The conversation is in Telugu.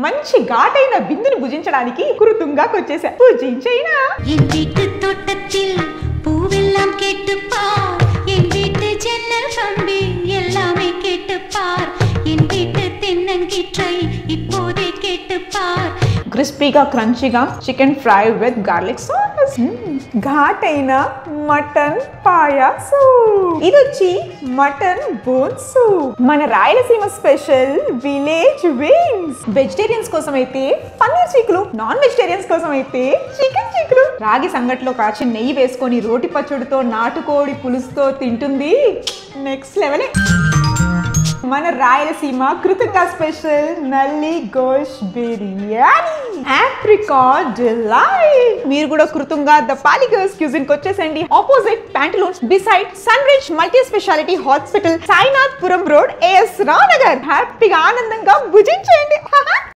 మంచి ఘాటైన బిందుని భుజించడానికి కృతుంగాకి వచ్చేసా. భుజించైనా பூவெல்லாம் கேட்டுப்பார் என் வீட்டு ஜன்னல் கம்பி எல்லாமே கேட்டுப்பார் என் வீட்டு தென்னங்கீற்றை இப்போதே கேட்டுப்பார். క్రిస్పీగా క్రంచీగా chicken fry with garlic sauce, ఘాటైన మటన్ పాయా సూప్. ఇది వచ్చి మటన్ బోన్ సూప్. మన Rayalaseema special village wings. Vegetarians కోసం అయితే పన్నీర్ చీకులు, నాన్ వెజిటేరియన్స్ కోసం అయితే చికెన్ చీకులు. రాగి సంగట్లో కాచి నెయ్యి వేసుకొని రోటి పచ్చడితో నాటుకోడి పులుసుతో తింటుంది నెక్స్ట్ లెవెల్. మన రాయలసీమ కృతంగా స్పెషల్ నల్లి గోష్ బిర్యానీ, ఆప్రికాట్ డిలైట్. మీరు కూడా కృతంగా ద పాలి గర్ల్స్ క్యూజిన్ కి వచ్చేసండి. Opposite Pantaloons beside Sun Rich multi speciality hospital, Sainathpuram road, AS Rao Nagar. హ్యాపీగా ఆనందంగా భుజించండి.